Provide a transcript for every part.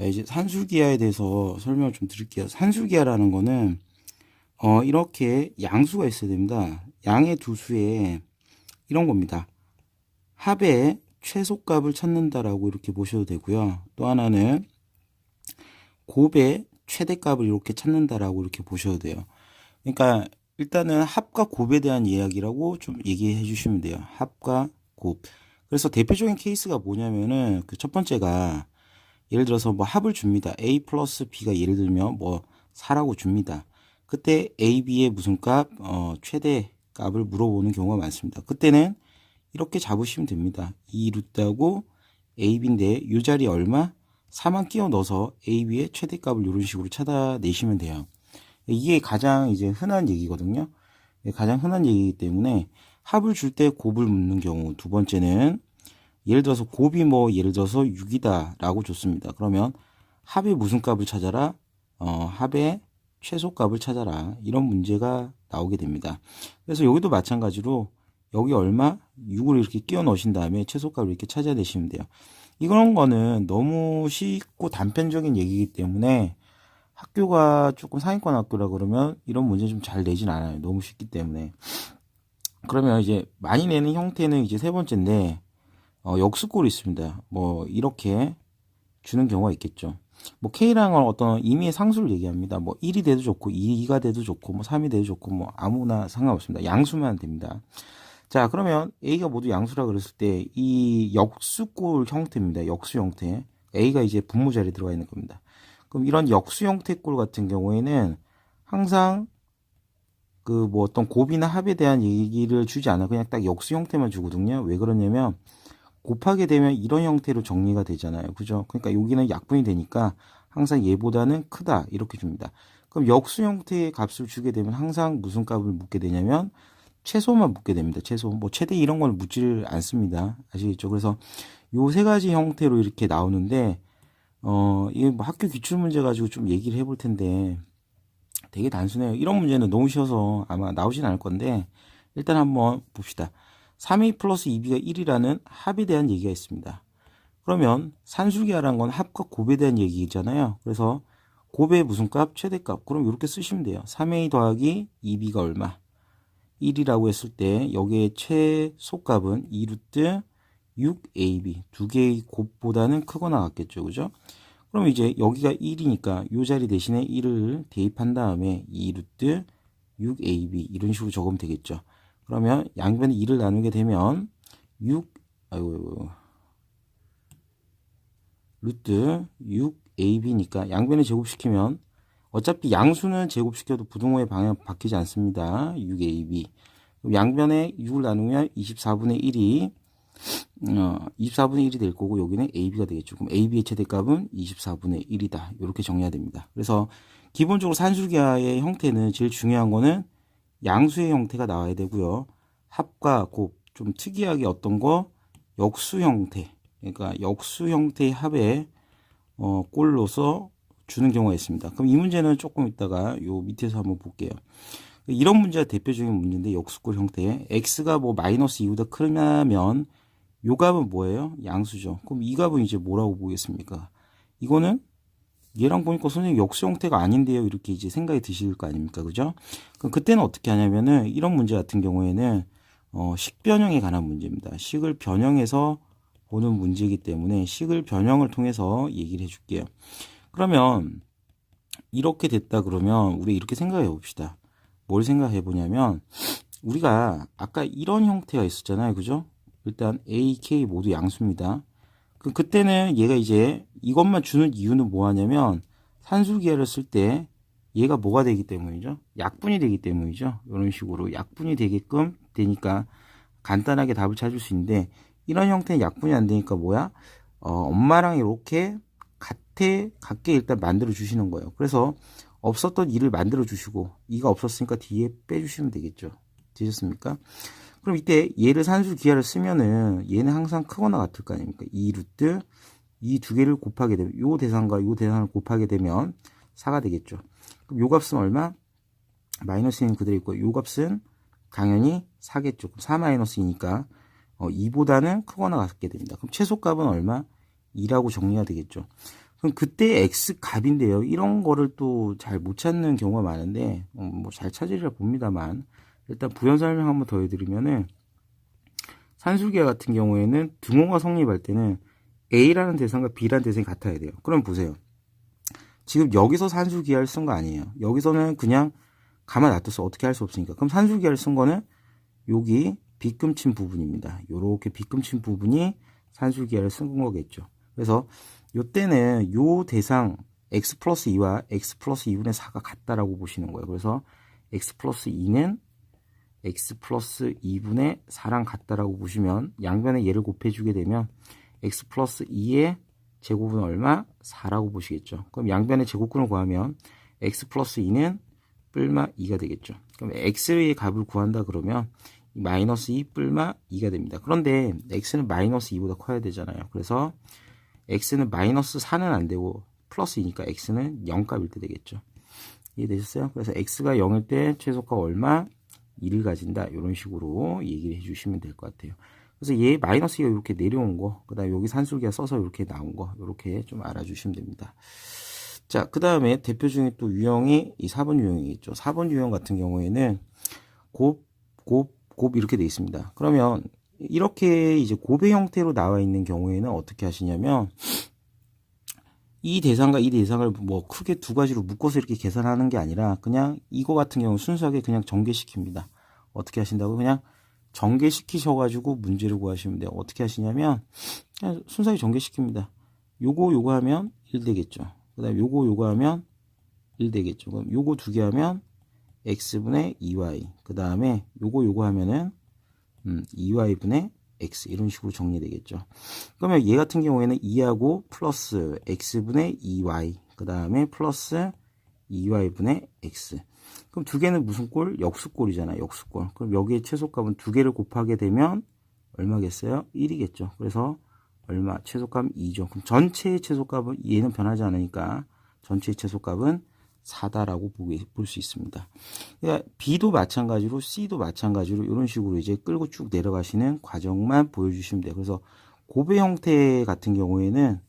자, 이제 산술기하에 대해서 설명을 좀 드릴게요. 산술기하라는 거는 이렇게 양수가 있어야 됩니다. 양의 두 수에 이런 겁니다. 합의 최소값을 찾는다라고 이렇게 보셔도 되고요. 또 하나는 곱의 최대값을 이렇게 찾는다라고 이렇게 보셔도 돼요. 그러니까 일단은 합과 곱에 대한 이야기라고 좀 얘기해 주시면 돼요. 합과 곱. 그래서 대표적인 케이스가 뭐냐면은 그 첫 번째가 예를 들어서 뭐 합을 줍니다. A 플러스 B가 예를 들면 뭐 4라고 줍니다. 그때 A, B의 무슨 값, 최대 값을 물어보는 경우가 많습니다. 그때는 이렇게 잡으시면 됩니다. 2 루트하고 A, B인데 이 자리에 얼마? 4만 끼워 넣어서 A, B의 최대값을 이런 식으로 찾아내시면 돼요. 이게 가장 이제 흔한 얘기거든요. 가장 흔한 얘기이기 때문에 합을 줄 때 곱을 묻는 경우, 두 번째는 예를 들어서 곱이 뭐 예를 들어서 6이다 라고 줬습니다. 그러면 합의 무슨 값을 찾아라? 합의 최소값을 찾아라. 이런 문제가 나오게 됩니다. 그래서 여기도 마찬가지로 여기 얼마? 6을 이렇게 끼워 넣으신 다음에 최소값을 이렇게 찾아내시면 돼요. 이런 거는 너무 쉽고 단편적인 얘기이기 때문에 학교가 조금 상위권 학교라 그러면 이런 문제 좀 잘 내진 않아요. 너무 쉽기 때문에. 그러면 이제 많이 내는 형태는 이제 세 번째인데, 역수꼴이 있습니다. 뭐, 이렇게 주는 경우가 있겠죠. 뭐, K랑은 어떤 임의의 상수를 얘기합니다. 뭐, 1이 돼도 좋고, 2가 돼도 좋고, 뭐, 3이 돼도 좋고, 뭐, 아무나 상관없습니다. 양수만 됩니다. 자, 그러면 A가 모두 양수라 그랬을 때, 이 역수꼴 형태입니다. 역수 형태. A가 이제 분모 자리에 들어가 있는 겁니다. 그럼 이런 역수 형태꼴 같은 경우에는 항상 그 뭐 어떤 곱이나 합에 대한 얘기를 주지 않아. 그냥 딱 역수 형태만 주거든요. 왜 그러냐면, 곱하게 되면 이런 형태로 정리가 되잖아요. 그죠? 그러니까 여기는 약분이 되니까 항상 얘보다는 크다. 이렇게 줍니다. 그럼 역수 형태의 값을 주게 되면 항상 무슨 값을 묻게 되냐면 최소만 묻게 됩니다. 최소. 뭐 최대 이런 걸 묻질 않습니다. 아시겠죠? 그래서 요 세 가지 형태로 이렇게 나오는데 이게 뭐 학교 기출 문제 가지고 좀 얘기를 해볼 텐데 되게 단순해요. 이런 문제는 너무 쉬워서 아마 나오진 않을 건데 일단 한번 봅시다. 3a 플러스 2b가 1이라는 합에 대한 얘기가 있습니다. 그러면 산술기하라는 건 합과 곱에 대한 얘기잖아요. 그래서 곱의 무슨 값? 최대값. 그럼 이렇게 쓰시면 돼요. 3a 더하기 2b가 얼마? 1이라고 했을 때 여기에 최소값은 2루트 6ab. 두 개의 곱보다는 크거나 같겠죠. 그죠? 그럼 이제 여기가 1이니까 이 자리 대신에 1을 대입한 다음에 2루트 6ab 이런 식으로 적으면 되겠죠. 그러면 양변에 2를 나누게 되면 6 루트 6ab니까 양변에 제곱시키면 어차피 양수는 제곱시켜도 부등호의 방향 바뀌지 않습니다. 6ab 양변에 6을 나누면 24분의 1이 24분의 1이 될 거고 여기는 AB가 되겠죠. 그럼 AB의 최대값은 24분의 1이다. 이렇게 정리해야 됩니다. 그래서 기본적으로 산술기하의 형태는 제일 중요한 거는 양수의 형태가 나와야 되고요. 합과 곱, 좀 특이하게 어떤 거 역수 형태, 그러니까 역수 형태의 합에 꼴로서 주는 경우가 있습니다. 그럼 이 문제는 조금 이따가 요 밑에서 한번 볼게요. 이런 문제가 대표적인 문제인데 역수꼴 형태. x가 뭐 마이너스 2보다 크면 요 값은 뭐예요? 양수죠. 그럼 이 값은 이제 뭐라고 보겠습니까? 이거는 얘랑 보니까 선생님 역수 형태가 아닌데요. 이렇게 이제 생각이 드실 거 아닙니까? 그죠? 그럼 그때는 어떻게 하냐면은 이런 문제 같은 경우에는 식 변형에 관한 문제입니다. 식을 변형해서 보는 문제이기 때문에 식을 변형을 통해서 얘기를 해줄게요. 그러면 이렇게 됐다 그러면 우리 이렇게 생각해 봅시다. 뭘 생각해 보냐면 우리가 아까 이런 형태가 있었잖아요. 그죠? 일단 A, K 모두 양수입니다. 그때는 얘가 이제 이것만 주는 이유는 뭐 하냐면 산술기하를 쓸 때 얘가 뭐가 되기 때문이죠? 약분이 되기 때문이죠. 이런 식으로 약분이 되게끔 되니까 간단하게 답을 찾을 수 있는데 이런 형태는 약분이 안 되니까 뭐야? 엄마랑 이렇게 같게 일단 만들어 주시는 거예요. 그래서 없었던 2를 만들어 주시고 2가 없었으니까 뒤에 빼주시면 되겠죠. 되셨습니까? 그럼 이때 얘를 산술기하를 쓰면은 얘는 항상 크거나 같을 거 아닙니까? 2루트 이 두 개를 곱하게 되면 요 대상과 요 대상을 곱하게 되면 4가 되겠죠. 그럼 요 값은 얼마? 마이너스 1은 그대로 있고 요 값은 당연히 4겠죠. 그럼 4 마이너스 2니까 2보다는 크거나 같게 됩니다. 그럼 최소값은 얼마? 2라고 정리가 되겠죠. 그럼 그때 x 값인데요. 이런 거를 또 잘 못 찾는 경우가 많은데 뭐 잘 찾으리라 봅니다만 일단 부연 설명 한번 더 해드리면은 산술기하 같은 경우에는 등호가 성립할 때는 A라는 대상과 B라는 대상이 같아야 돼요. 그럼 보세요. 지금 여기서 산술기하를 쓴 거 아니에요. 여기서는 그냥 가만 놔둬서 어떻게 할 수 없으니까. 그럼 산술기하를 쓴 거는 여기 빗금친 부분입니다. 요렇게 빗금친 부분이 산술기하를 쓴 거겠죠. 그래서 요때는 요 대상 x 플러스 2와 x 플러스 2분의 4가 같다라고 보시는 거예요. 그래서 x 플러스 2는 x 플러스 2분의 4랑 같다라고 보시면 양변에 얘를 곱해주게 되면 x 플러스 2의 제곱은 얼마? 4라고 보시겠죠. 그럼 양변의 제곱근을 구하면 x 플러스 2는 뿔마 2가 되겠죠. 그럼 x의 값을 구한다 그러면 마이너스 2 뿔마 2가 됩니다. 그런데 x는 마이너스 2보다 커야 되잖아요. 그래서 x는 마이너스 4는 안 되고 플러스 2니까 x는 0값일 때 되겠죠. 이해되셨어요? 그래서 x가 0일 때 최소값 얼마? 2를 가진다. 이런 식으로 얘기를 해주시면 될 것 같아요. 그래서 얘 마이너스 2가 이렇게 내려온 거, 그 다음에 여기 산술기가 써서 이렇게 나온 거, 이렇게 좀 알아주시면 됩니다. 자, 그 다음에 대표 중에 또 유형이 이 4번 유형이 있죠. 4번 유형 같은 경우에는 곱 이렇게 돼 있습니다. 그러면 이렇게 이제 곱의 형태로 나와 있는 경우에는 어떻게 하시냐면 이 대상과 이 대상을 뭐 크게 두 가지로 묶어서 이렇게 계산하는 게 아니라 그냥 이거 같은 경우 순수하게 그냥 전개시킵니다. 어떻게 하신다고? 그냥 전개시키셔가지고 문제를 구하시면 돼요. 어떻게 하시냐면 그냥 순수하게 전개시킵니다. 요거 하면 1 되겠죠. 그 다음에 요거 하면 1 되겠죠. 그럼 요거 두 개 하면 x분의 2y. 그 다음에 요거 하면은 2y분의 x 이런 식으로 정리되겠죠. 그러면 얘 같은 경우에는 2하고 플러스 x분의 2y 그 다음에 플러스 2y분의 x. 그럼 두 개는 무슨 꼴? 역수꼴이잖아요. 역수꼴. 그럼 여기에 최소값은 두 개를 곱하게 되면 얼마겠어요? 1이겠죠. 그래서 얼마? 최소값 2죠. 그럼 전체의 최소값은 얘는 변하지 않으니까 전체의 최소값은 4다라고 볼 수 있습니다. 그러니까 B도 마찬가지로 C도 마찬가지로 이런 식으로 이제 끌고 쭉 내려가시는 과정만 보여주시면 돼요. 그래서 곱의 형태 같은 경우에는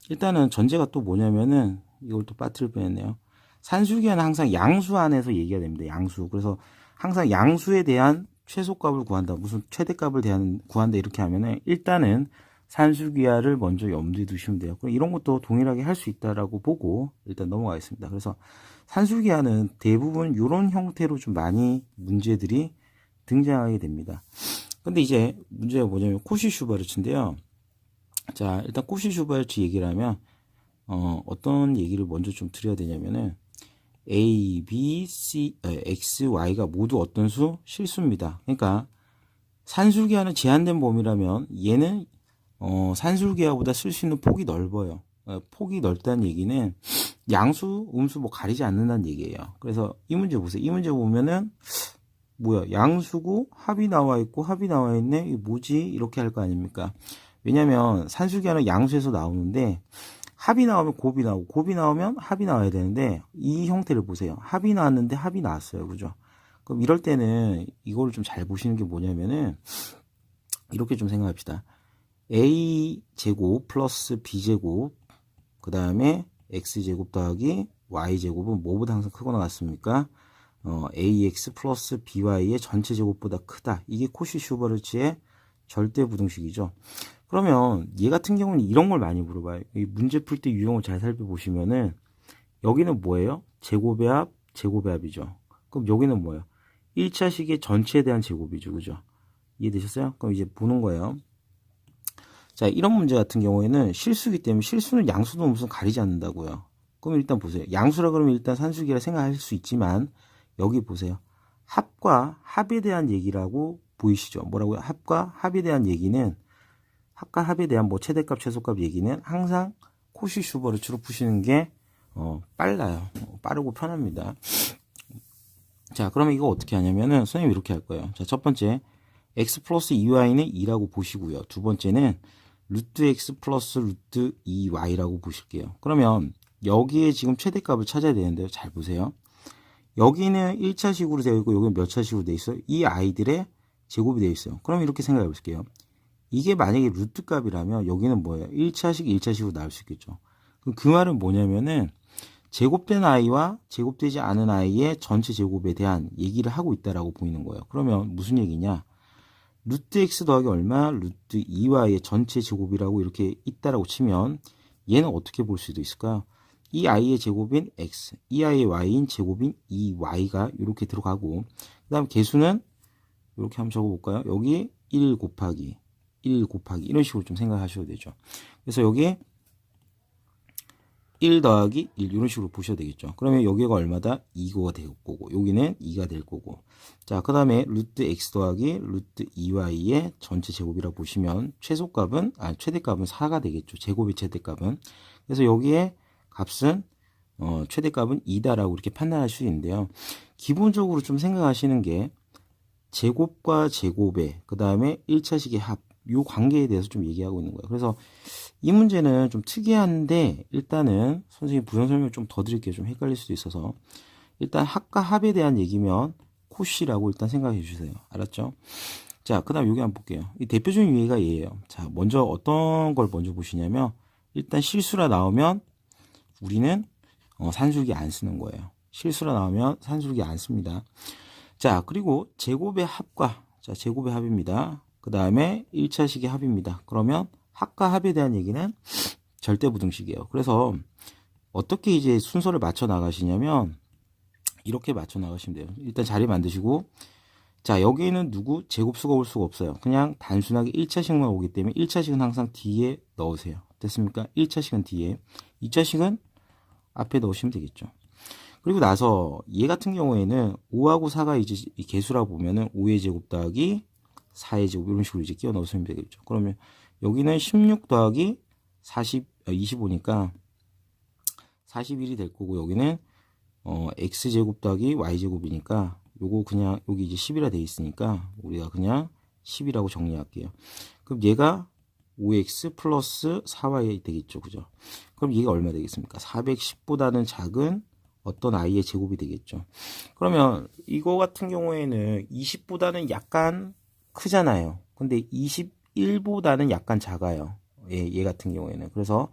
일단은 전제가 또 뭐냐면은 이걸 또 빠뜨릴 뻔했네요. 산술기하는 항상 양수 안에서 얘기가 됩니다. 양수. 그래서 항상 양수에 대한 최소값을 구한다. 무슨 최대값을 구한다 이렇게 하면은 일단은 산술기하를 먼저 염두에 두시면 돼요. 그럼 이런 것도 동일하게 할 수 있다라고 보고 일단 넘어가겠습니다. 그래서 산술기하는 대부분 이런 형태로 좀 많이 문제들이 등장하게 됩니다. 근데 이제 문제가 뭐냐면 코시-슈바르츠인데요. 자, 일단 코시-슈바르츠 얘기를 하면 어떤 얘기를 먼저 좀 드려야 되냐면은 A, B, C, X, Y가 모두 어떤 수? 실수입니다. 그러니까 산술기하는 제한된 범위라면 얘는 산술기하보다 쓸 수 있는 폭이 넓어요. 폭이 넓다는 얘기는 양수, 음수 뭐 가리지 않는다는 얘기예요. 그래서 이 문제 보세요. 이 문제 보면은 뭐야? 양수고 합이 나와 있고 합이 나와 있네. 이게 뭐지? 이렇게 할 거 아닙니까? 왜냐면 산술기하는 양수에서 나오는데 합이 나오면 곱이 나오고 곱이 나오면 합이 나와야 되는데 이 형태를 보세요. 합이 나왔는데 합이 나왔어요. 그죠? 그럼 이럴 때는 이거를 좀 잘 보시는 게 뭐냐면은 이렇게 좀 생각합시다. a제곱 플러스 b제곱 그 다음에 x제곱 더하기 y제곱은 뭐보다 항상 크거나 같습니까? ax 플러스 by의 전체 제곱보다 크다. 이게 코시-슈바르츠의 절대부등식이죠. 그러면 얘 같은 경우는 이런 걸 많이 물어봐요. 이 문제 풀 때 유형을 잘 살펴보시면은 여기는 뭐예요? 제곱의 합, 제곱의 합이죠. 그럼 여기는 뭐예요? 1차식의 전체에 대한 제곱이죠. 그죠? 이해되셨어요? 그럼 이제 보는 거예요. 자, 이런 문제 같은 경우에는 실수이기 때문에 실수는 양수도 무슨 가리지 않는다고요. 그럼 일단 보세요. 양수라 그러면 일단 산술기라 생각할 수 있지만 여기 보세요. 합과 합에 대한 얘기라고 보이시죠? 뭐라고요? 합과 합에 대한 얘기는 합과 합에 대한 뭐 최대값, 최소값 얘기는 항상 코시-슈바르츠로 푸시는 게 빨라요. 빠르고 편합니다. 자, 그러면 이거 어떻게 하냐면은 선생님이 이렇게 할 거예요. 자, 첫 번째 x 플러스 2y는 2라고 보시고요. 두 번째는 루트 x 플러스 루트 2y라고 보실게요. 그러면 여기에 지금 최대값을 찾아야 되는데요. 잘 보세요. 여기는 1차식으로 되어 있고 여기는 몇 차식으로 되어 있어요? 이 아이들의 제곱이 되어 있어요. 그럼 이렇게 생각해 볼게요. 이게 만약에 루트 값이라면 여기는 뭐예요? 1차식, 1차식으로 나올 수 있겠죠. 그럼 그 말은 뭐냐면은 제곱된 i와 제곱되지 않은 i의 전체 제곱에 대한 얘기를 하고 있다라고 보이는 거예요. 그러면 무슨 얘기냐? 루트 x 더하기 얼마? 루트 2y의 전체 제곱이라고 이렇게 있다라고 치면 얘는 어떻게 볼 수도 있을까요? 이 i의 제곱인 x, 이 i의 y인 제곱인 2y가 이렇게 들어가고 그 다음 개수는 이렇게 한번 적어볼까요? 여기 1 곱하기 이런 식으로 좀 생각하셔도 되죠. 그래서 여기 1 더하기 1 이런 식으로 보셔도 되겠죠. 그러면 여기가 얼마다? 2가 될 거고 여기는 2가 될 거고 자, 그 다음에 루트 x 더하기 루트 2y의 전체 제곱이라고 보시면 최대값은 4가 되겠죠. 제곱의 최대값은. 그래서 여기에 값은 최대값은 2다라고 이렇게 판단할 수 있는데요. 기본적으로 좀 생각하시는 게 제곱과 제곱의 그 다음에 1차식의 합, 요 관계에 대해서 좀 얘기하고 있는 거예요. 그래서 이 문제는 좀 특이한데 일단은 선생님 부연 설명 좀 더 드릴게요. 좀 헷갈릴 수도 있어서 일단 합과 합에 대한 얘기면 코시라고 일단 생각해 주세요. 알았죠? 자, 그 다음 여기 한번 볼게요. 이 대표적인 예가 얘예요. 자, 먼저 어떤 걸 먼저 보시냐면 일단 실수라 나오면 우리는 산술기 안 쓰는 거예요. 실수라 나오면 산술기 안 씁니다. 자, 그리고 제곱의 합과 제곱의 합입니다. 그 다음에 1차식의 합입니다. 그러면 합과 합에 대한 얘기는 절대부등식이에요. 그래서 어떻게 이제 순서를 맞춰 나가시냐면 이렇게 맞춰 나가시면 돼요. 일단 자리 만드시고 자, 여기는 누구 제곱수가 올 수가 없어요. 그냥 단순하게 1차식만 오기 때문에 1차식은 항상 뒤에 넣으세요. 됐습니까? 1차식은 뒤에 2차식은 앞에 넣으시면 되겠죠. 그리고 나서 얘 같은 경우에는 5하고 4가 이제 개수라고 보면은 5의 제곱 더하기 4의 제곱 이런 식으로 이제 끼워 넣으시면 되겠죠. 그러면 여기는 16 더하기 25니까 41이 될 거고 여기는 x제곱 더하기 y제곱이니까 요거 그냥 여기 이제 10이라 돼 있으니까 우리가 그냥 10이라고 정리할게요. 그럼 얘가 5x 플러스 4y 되겠죠. 그죠? 그럼 얘가 얼마 되겠습니까? 410보다는 작은 어떤 i의 제곱이 되겠죠. 그러면 이거 같은 경우에는 20보다는 약간 크잖아요. 근데 21보다는 약간 작아요. 얘 같은 경우에는. 그래서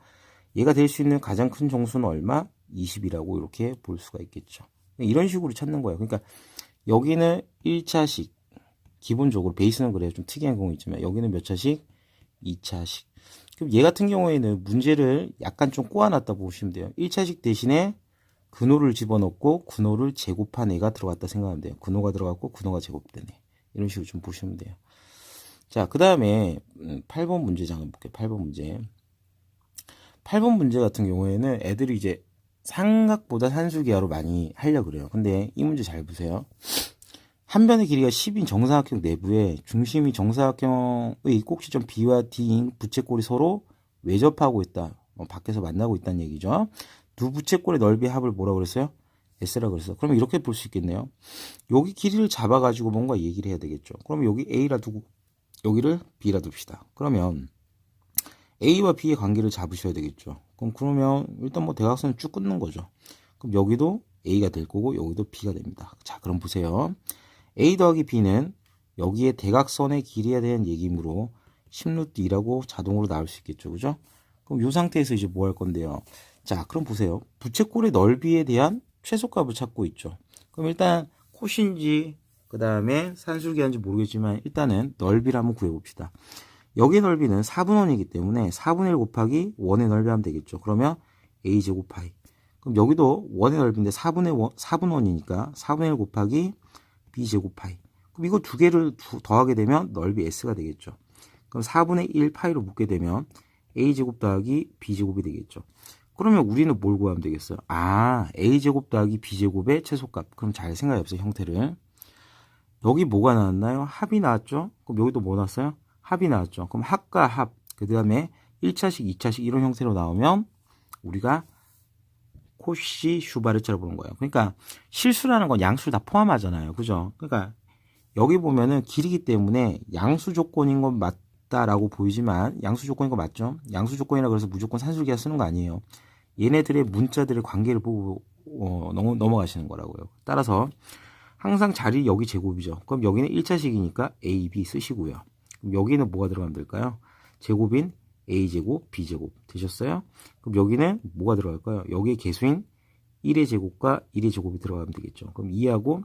얘가 될 수 있는 가장 큰 정수는 얼마? 20이라고 이렇게 볼 수가 있겠죠. 이런 식으로 찾는 거예요. 그러니까 여기는 1차식 기본적으로 베이스는 그래요. 좀 특이한 경우 있지만 여기는 몇 차식? 2차식. 그럼 얘 같은 경우에는 문제를 약간 좀 꼬아놨다 보시면 돼요. 1차식 대신에 근호를 집어넣고 근호를 제곱한 애가 들어갔다 생각하면 돼요. 근호가 들어갔고 근호가 제곱된 애. 이런 식으로 좀 보시면 돼요. 자, 그 다음에 8번 문제 잠깐 볼게요. 8번 문제. 8번 문제 같은 경우에는 애들이 이제 삼각보다 산술기하로 많이 하려고 그래요. 근데 이 문제 잘 보세요. 한 변의 길이가 10인 정사각형 내부에 중심이 정사각형의 꼭지점 B와 D인 부채꼴이 서로 외접하고 있다. 밖에서 만나고 있다는 얘기죠. 두 부채꼴의 넓이의 합을 뭐라고 그랬어요? S라고 그랬어요. 그러면 이렇게 볼 수 있겠네요. 여기 길이를 잡아가지고 뭔가 얘기를 해야 되겠죠. 그러면 여기 A라 두고 여기를 B라 둡시다. 그러면 A와 B의 관계를 잡으셔야 되겠죠. 그러면 일단 뭐 대각선을 쭉 끊는 거죠. 그럼 여기도 A가 될 거고 여기도 B가 됩니다. 자, 그럼 보세요. A 더하기 B는 여기에 대각선의 길이에 대한 얘기이므로 10루트2라고 자동으로 나올 수 있겠죠. 그죠? 그럼 이 상태에서 이제 뭐 할 건데요. 자, 그럼 보세요. 부채꼴의 넓이에 대한 최소값을 찾고 있죠. 그럼 일단 코시인지 그 다음에 산술기한지 모르겠지만 일단은 넓이를 한번 구해봅시다. 여기의 넓이는 4분원이기 때문에 4분의 1 곱하기 원의 넓이 하면 되겠죠. 그러면 a제곱 파이. 그럼 여기도 원의 넓이인데 4분원이니까 4분의 1 곱하기 b제곱 파이. 그럼 이거 두 개를 더하게 되면 넓이 s가 되겠죠. 그럼 4분의 1 파이로 묶게 되면 a제곱 더하기 b제곱이 되겠죠. 그러면 우리는 뭘 구하면 되겠어요? a제곱 더하기 b제곱의 최소값. 그럼 잘 생각해 보세요. 형태를. 여기 뭐가 나왔나요? 합이 나왔죠? 그럼 여기도 뭐 나왔어요? 합이 나왔죠. 그럼 합과 합, 그 다음에 1차식, 2차식 이런 형태로 나오면 우리가 코시 슈바르츠라고 보는 거예요. 그러니까 실수라는 건 양수를 다 포함하잖아요. 그죠? 그러니까 여기 보면은 길이기 때문에 양수 조건인 건 맞다라고 보이지만 양수 조건인 거 맞죠? 양수 조건이라 그래서 무조건 산술기하 쓰는 거 아니에요. 얘네들의 문자들의 관계를 보고 넘어가시는 거라고요. 따라서 항상 자리 여기 제곱이죠. 그럼 여기는 1차식이니까 A, B 쓰시고요. 그럼 여기는 뭐가 들어가면 될까요? 제곱인 a제곱 b제곱 되셨어요? 그럼 여기는 뭐가 들어갈까요? 여기에 계수인 1의 제곱과 1의 제곱이 들어가면 되겠죠. 그럼 2하고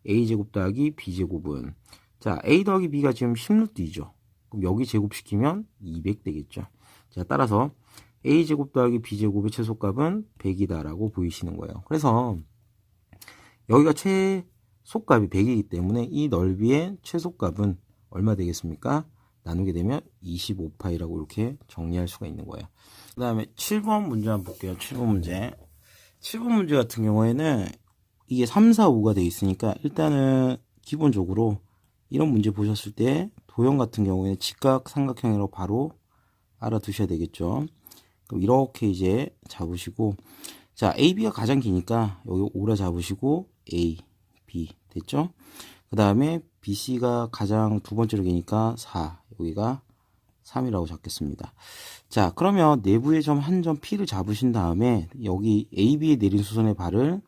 a제곱 더하기 b제곱은 자 a 더하기 b가 지금 10루트이죠. 그럼 여기 제곱시키면 200 되겠죠. 자 따라서 a제곱 더하기 b제곱의 최소값은 100이다 라고 보이시는 거예요. 그래서 여기가 최소값이 100이기 때문에 이 넓이의 최소값은 얼마 되겠습니까? 나누게 되면 25파이라고 이렇게 정리할 수가 있는 거예요. 그 다음에 7번 문제 한번 볼게요. 7번 문제. 7번 문제 같은 경우에는 이게 3, 4, 5가 돼 있으니까 일단은 기본적으로 이런 문제 보셨을 때 도형 같은 경우에는 직각삼각형이라고 바로 알아두셔야 되겠죠. 그럼 이렇게 이제 잡으시고 자 AB가 가장 기니까 여기 5라 잡으시고 A, B 됐죠? 그 다음에 BC가 가장 두 번째로 기니까 4 여기가 3이라고 잡겠습니다. 자 그러면 내부의 점 한 점 P를 잡으신 다음에 여기 AB에 내린 수선의 발을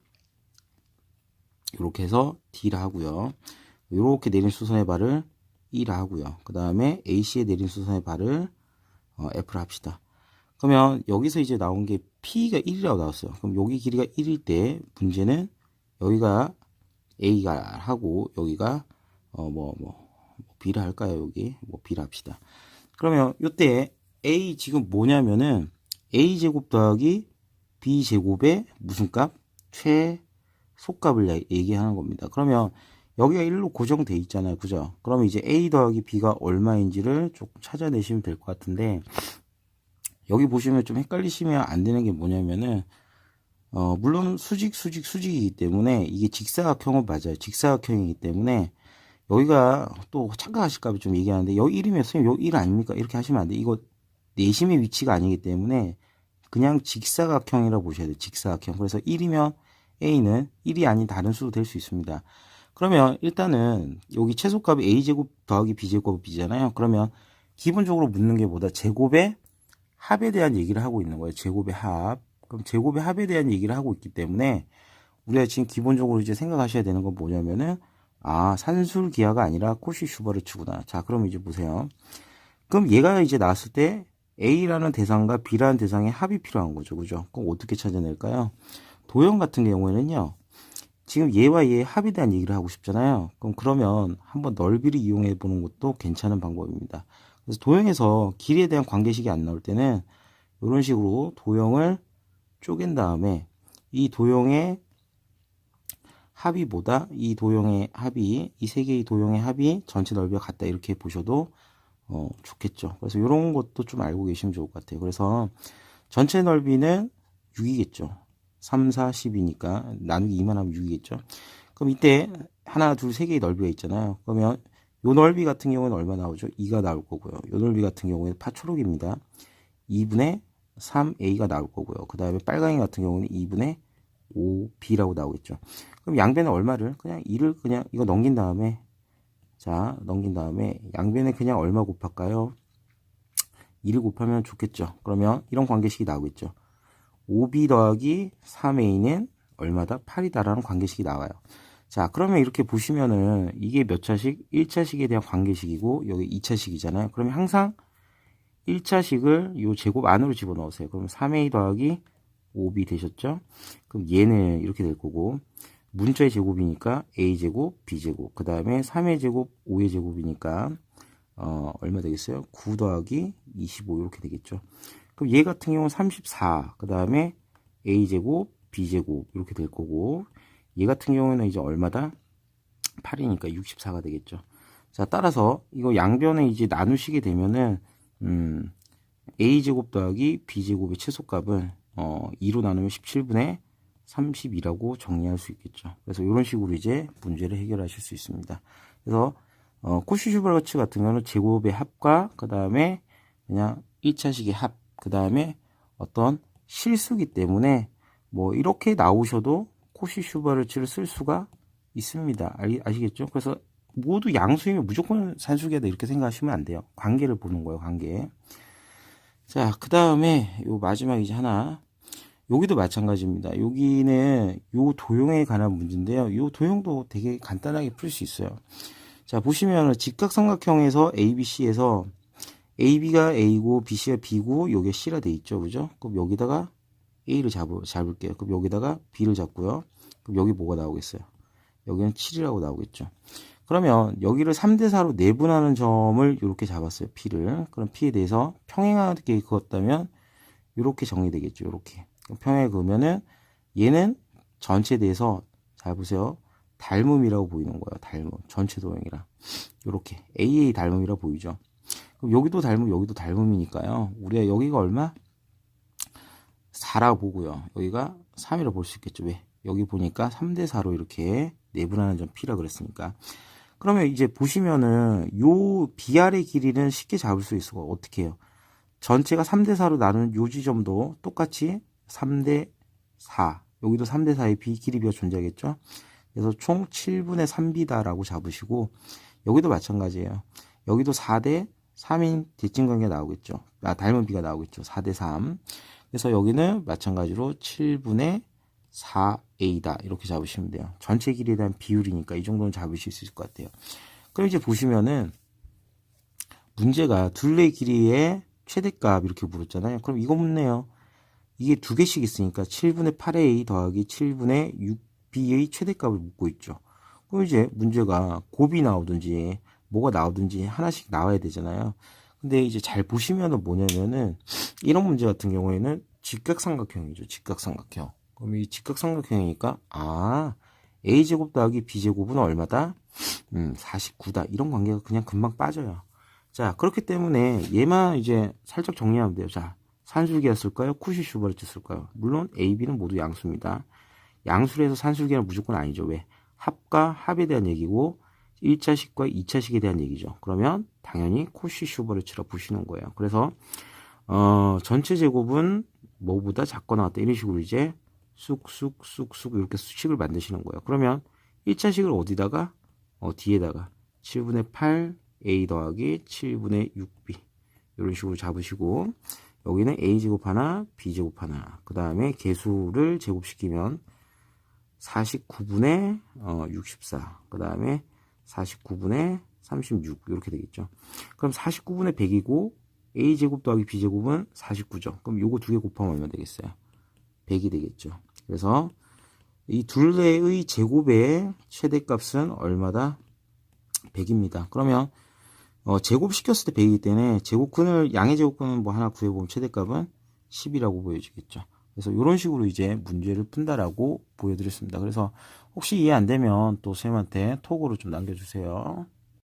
이렇게 해서 D라 하고요. 이렇게 내린 수선의 발을 E라 하고요. 그 다음에 AC에 내린 수선의 발을 F라 합시다. 그러면 여기서 이제 나온 게 P가 1이라고 나왔어요. 그럼 여기 길이가 1일 때 문제는 여기가 A가 하고 여기가 B라 할까요? 여기 B라 합시다. 그러면 이때 A 지금 뭐냐면은 A제곱 더하기 B제곱의 무슨 값? 최소값을 얘기하는 겁니다. 그러면 여기가 1로 고정돼 있잖아요. 그죠? 그러면 이제 A 더하기 B가 얼마인지를 조금 찾아내시면 될 것 같은데 여기 보시면 좀 헷갈리시면 안 되는 게 뭐냐면은 물론 수직이기 때문에 이게 직사각형은 맞아요. 직사각형이기 때문에 여기가 또 착각하실까봐 좀 얘기하는데 여기 1이면 선생님 여기 1 아닙니까? 이렇게 하시면 안 돼. 이거 내심의 위치가 아니기 때문에 그냥 직사각형이라고 보셔야 돼요. 직사각형. 그래서 1이면 A는 1이 아닌 다른 수도 될 수 있습니다. 그러면 일단은 여기 최소값이 A제곱 더하기 B제곱이잖아요. 그러면 기본적으로 묻는 게 뭐다? 제곱의 합에 대한 얘기를 하고 있는 거예요. 제곱의 합. 그럼 제곱의 합에 대한 얘기를 하고 있기 때문에 우리가 지금 기본적으로 이제 생각하셔야 되는 건 뭐냐면은 산술기하가 아니라 코시 슈버르츠구나. 자, 그럼 이제 보세요. 그럼 얘가 이제 나왔을 때 A라는 대상과 B라는 대상의 합이 필요한 거죠. 그죠? 그럼 어떻게 찾아낼까요? 도형 같은 경우에는요. 지금 얘와 얘의 합에 대한 얘기를 하고 싶잖아요. 그러면 한번 넓이를 이용해 보는 것도 괜찮은 방법입니다. 그래서 도형에서 길이에 대한 관계식이 안 나올 때는 이런 식으로 도형을 쪼갠 다음에 이 도형의 합이 뭐다? 이 도형의 합이 이 세 개의 도형의 합이 전체 넓이와 같다 이렇게 보셔도 좋겠죠. 그래서 이런 것도 좀 알고 계시면 좋을 것 같아요. 그래서 전체 넓이는 6이겠죠. 3, 4, 10이니까 나누기 2만 하면 6이겠죠. 그럼 이때 하나, 둘, 세 개의 넓이가 있잖아요. 그러면 요 넓이 같은 경우는 얼마 나오죠? 2가 나올 거고요. 요 넓이 같은 경우에는 파초록입니다. 2분의 3a가 나올 거고요. 그 다음에 빨강이 같은 경우는 2분의 5b라고 나오겠죠. 그럼 양변에 얼마를 그냥 2를 그냥 이거 넘긴 다음에 넘긴 다음에 양변에 그냥 얼마 곱할까요? 2를 곱하면 좋겠죠. 그러면 이런 관계식이 나오겠죠. 5b 더하기 3a는 얼마다? 8이다라는 관계식이 나와요. 자, 그러면 이렇게 보시면은 이게 몇 차식? 1차식에 대한 관계식이고 여기 2차식이잖아요. 그러면 항상 1차식을 이 제곱 안으로 집어넣으세요. 그럼 3a 더하기 5b 되셨죠? 그럼 얘는 이렇게 될 거고 문자의 제곱이니까 a제곱 b제곱 그 다음에 3의 제곱 5의 제곱이니까 얼마 되겠어요? 9 더하기 25 이렇게 되겠죠. 그럼 얘 같은 경우는 34 그 다음에 a제곱 b제곱 이렇게 될 거고 얘 같은 경우는 이제 얼마다? 8이니까 64가 되겠죠. 자 따라서 이거 양변에 이제 나누시게 되면은 a제곱 더하기 b제곱의 최소값은 2로 나누면 17분의 32라고 정리할 수 있겠죠. 그래서 이런 식으로 이제 문제를 해결하실 수 있습니다. 그래서 코시-슈버르츠 같은 경우는 제곱의 합과 그 다음에 그냥 1차식의 합, 그 다음에 어떤 실수기 때문에 뭐 이렇게 나오셔도 코시-슈버르츠를 쓸 수가 있습니다. 아시겠죠? 그래서 모두 양수이면 무조건 산수기하다 이렇게 생각하시면 안 돼요. 관계를 보는 거예요, 관계. 자, 그 다음에 요 마지막 이제 하나. 여기도 마찬가지입니다. 여기는 요 도형에 관한 문제인데요. 요 도형도 되게 간단하게 풀 수 있어요. 자, 보시면 직각삼각형에서 ABC에서 AB가 A고 BC가 B고 요게 C라 돼 있죠. 그죠? 그럼 여기다가 A를 잡을게요. 그럼 여기다가 B를 잡고요. 그럼 여기 뭐가 나오겠어요? 여기는 7이라고 나오겠죠. 그러면 여기를 3대 4로 내분하는 점을 이렇게 잡았어요. P를. 그럼 P에 대해서 평행하게 그었다면 이렇게 정리되겠죠. 이렇게. 평행하게 그으면은 얘는 전체에 대해서 잘 보세요. 닮음이라고 보이는 거예요. 닮음. 전체 도형이랑. 이렇게 AA 닮음이라고 보이죠. 그럼 여기도 닮음, 여기도 닮음이니까요. 우리가 여기가 얼마? 4라고 보고요. 여기가 3이라고 볼 수 있겠죠. 왜? 여기 보니까 3대 4로 이렇게 내분하는 점 P라 그랬으니까. 그러면 이제 보시면은 요 BR의 길이는 쉽게 잡을 수 있을 거 어떻게 해요? 전체가 3대 4로 나누는 요 지점도 똑같이 3대 4. 여기도 3대 4의 B 길이 비가 존재하겠죠? 그래서 총 7분의 3B다라고 잡으시고 여기도 마찬가지예요. 여기도 4대 3인 대칭관계가 나오겠죠. 닮은 B가 나오겠죠. 4대 3. 그래서 여기는 마찬가지로 7분의 4A다. 이렇게 잡으시면 돼요. 전체 길이에 대한 비율이니까 이 정도는 잡으실 수 있을 것 같아요. 그럼 이제 보시면은 문제가 둘레 길이의 최대값 이렇게 물었잖아요. 그럼 이거 묻네요. 이게 두 개씩 있으니까 7분의 8A 더하기 7분의 6B의 최대값을 묻고 있죠. 그럼 이제 문제가 곱이 나오든지 뭐가 나오든지 하나씩 나와야 되잖아요. 근데 이제 잘 보시면은 뭐냐면은 이런 문제 같은 경우에는 직각삼각형이죠. 직각삼각형. 그럼 이 직각삼각형이니까 A제곱 더하기 B제곱은 얼마다? 49다. 이런 관계가 그냥 금방 빠져요. 자, 그렇기 때문에 얘만 이제 살짝 정리하면 돼요. 자, 산술기였을까요? 쿠시 슈버르트였을까요? 물론 A, B는 모두 양수입니다. 양수에서 산술기는 무조건 아니죠. 왜? 합과 합에 대한 얘기고 1차식과 2차식에 대한 얘기죠. 그러면 당연히 코시 슈버르츠라 보시는 거예요. 그래서 전체 제곱은 뭐보다 작거나 같다. 이런 식으로 이제 쑥쑥쑥쑥 이렇게 수식을 만드시는 거예요. 그러면 1차식을 어디다가? 뒤에다가 7분의 8 A 더하기 7분의 6B 이런 식으로 잡으시고 여기는 A제곱 하나 B제곱 하나 그 다음에 개수를 제곱시키면 49분의 64 그 다음에 49분의 36 이렇게 되겠죠. 그럼 49분의 100이고 A제곱 더하기 B제곱은 49죠. 그럼 요거 두 개 곱하면 얼마 되겠어요? 100이 되겠죠. 그래서 이 둘레의 제곱의 최대값은 얼마다? 100입니다. 그러면 제곱시켰을 때 100이기 때문에 제곱근을 양의 제곱근을 뭐 하나 구해보면 최대값은 10이라고 보여지겠죠. 그래서 이런 식으로 이제 문제를 푼다라고 보여드렸습니다. 그래서 혹시 이해 안 되면 또 선생님한테 톡으로 좀 남겨주세요.